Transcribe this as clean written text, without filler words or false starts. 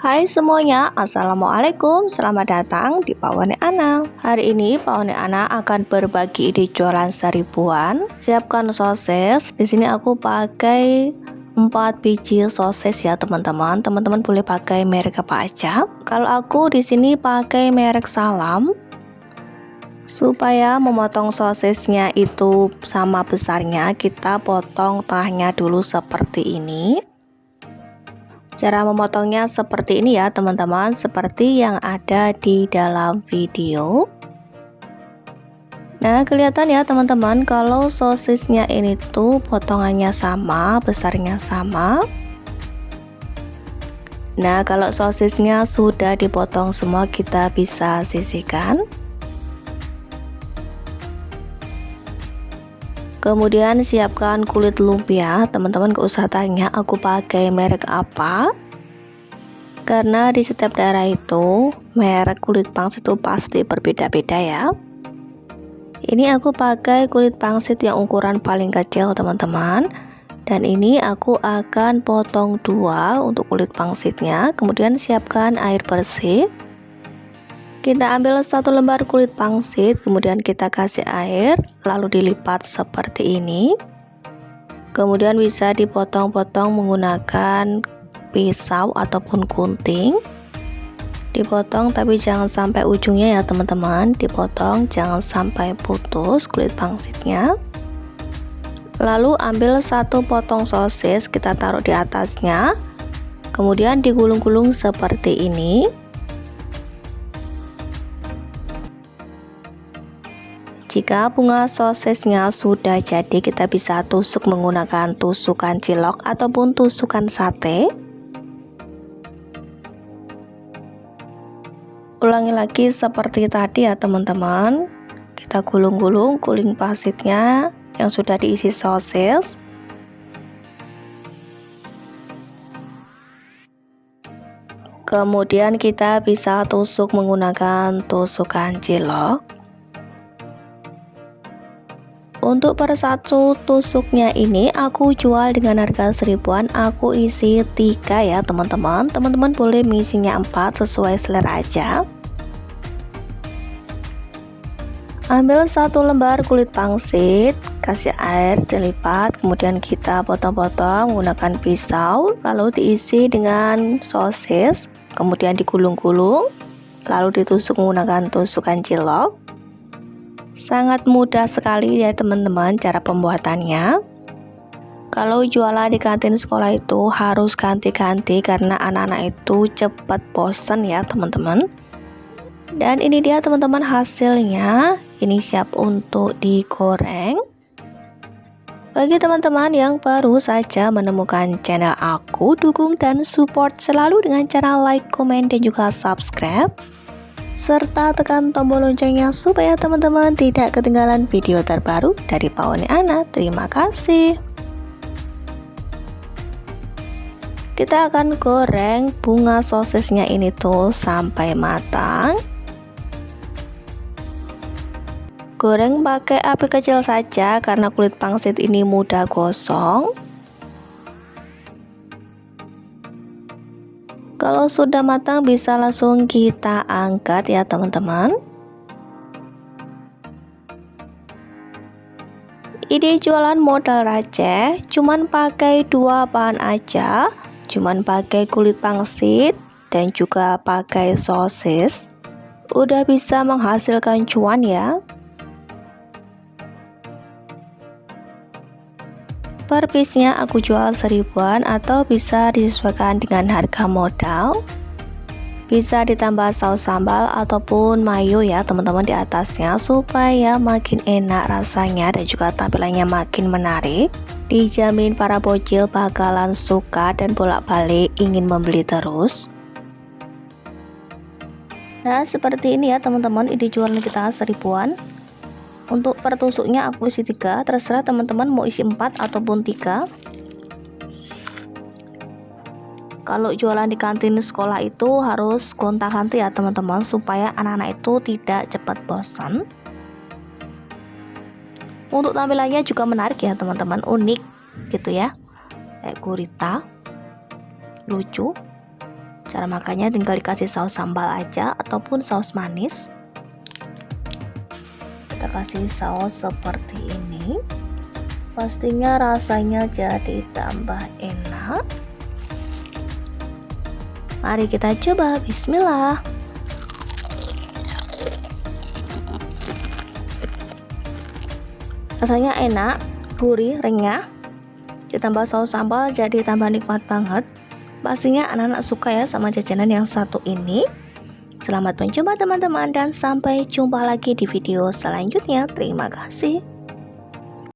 Hai semuanya, Assalamualaikum, selamat datang di Pawone Ana. Hari ini Pawone Ana akan berbagi ide jualan seribuan. Siapkan sosis. Di sini aku pakai 4 biji sosis ya teman-teman. Teman-teman boleh pakai merek apa aja. Kalau aku di sini pakai merek Salam. Supaya memotong sosisnya itu sama besarnya, kita potong tengahnya dulu seperti ini. Cara memotongnya seperti ini ya teman-teman, seperti yang ada di dalam video. Nah, kelihatan ya teman-teman kalau sosisnya ini tuh potongannya sama, besarnya sama. Nah, kalau sosisnya sudah dipotong semua, kita bisa sisihkan. Kemudian siapkan kulit lumpia. Teman-teman gak usah tanya aku pakai merek apa, karena di setiap daerah itu merek kulit pangsit itu pasti berbeda-beda ya. Ini aku pakai kulit pangsit yang ukuran paling kecil teman-teman. Dan ini aku akan potong 2 untuk kulit pangsitnya. Kemudian siapkan air bersih. Kita ambil 1 lembar kulit pangsit, kemudian kita kasih air, lalu dilipat seperti ini. Kemudian bisa dipotong-potong menggunakan pisau ataupun gunting. Dipotong tapi jangan sampai ujungnya ya teman-teman, dipotong jangan sampai putus kulit pangsitnya. Lalu ambil 1 potong sosis, kita taruh di atasnya. Kemudian digulung-gulung seperti ini. Jika bunga sosisnya sudah jadi, kita bisa tusuk menggunakan tusukan cilok ataupun tusukan sate. Ulangi lagi seperti tadi ya teman-teman. Kita gulung-gulung kulit pangsitnya yang sudah diisi sosis. Kemudian kita bisa tusuk menggunakan tusukan cilok. Untuk per 1 tusuknya ini aku jual dengan harga seribuan, aku isi 3 ya teman-teman. Teman-teman boleh mengisinya 4 sesuai selera aja. Ambil 1 lembar kulit pangsit, kasih air, dilipat, kemudian kita potong-potong menggunakan pisau, lalu diisi dengan sosis, kemudian digulung-gulung, lalu ditusuk menggunakan tusukan cilok. Sangat mudah sekali ya teman-teman cara pembuatannya. Kalau jualan di kantin sekolah itu harus ganti-ganti karena anak-anak itu cepat bosan ya teman-teman. Dan ini dia teman-teman hasilnya. Ini siap untuk digoreng. Bagi teman-teman yang baru saja menemukan channel aku, dukung dan support selalu dengan cara like, komen, dan juga subscribe, serta tekan tombol loncengnya supaya teman-teman tidak ketinggalan video terbaru dari Pawone Ana. Terima kasih. Kita akan goreng bunga sosisnya ini tuh sampai matang. Goreng pakai api kecil saja karena kulit pangsit ini mudah gosong. Kalau sudah matang bisa langsung kita angkat ya teman-teman. Ide jualan modal receh, cuman pakai 2 bahan aja, cuman pakai kulit pangsit dan juga pakai sosis. Udah bisa menghasilkan cuan ya. Per piece-nya aku jual seribuan atau bisa disesuaikan dengan harga modal. Bisa ditambah saus sambal ataupun mayo ya teman-teman di atasnya supaya makin enak rasanya dan juga tampilannya makin menarik. Dijamin para bocil bakalan suka dan bolak-balik ingin membeli terus. Nah, seperti ini ya teman-teman ide jualan kita seribuan. Untuk per tusuknya aku isi 3, terserah teman-teman mau isi 4 ataupun 3. Kalau jualan di kantin sekolah itu harus gonta-ganti ya teman-teman, supaya anak-anak itu tidak cepat bosan. Untuk tampilannya juga menarik ya teman-teman, unik gitu ya, kayak gurita, lucu. Cara makannya tinggal dikasih saus sambal aja ataupun saus manis. Kita kasih saus seperti ini. Pastinya rasanya jadi tambah enak. Mari kita coba, bismillah. Rasanya enak, gurih, renyah. Ditambah saus sambal jadi tambah nikmat banget. Pastinya anak-anak suka ya sama jajanan yang satu ini. Selamat mencoba teman-teman dan sampai jumpa lagi di video selanjutnya. Terima kasih.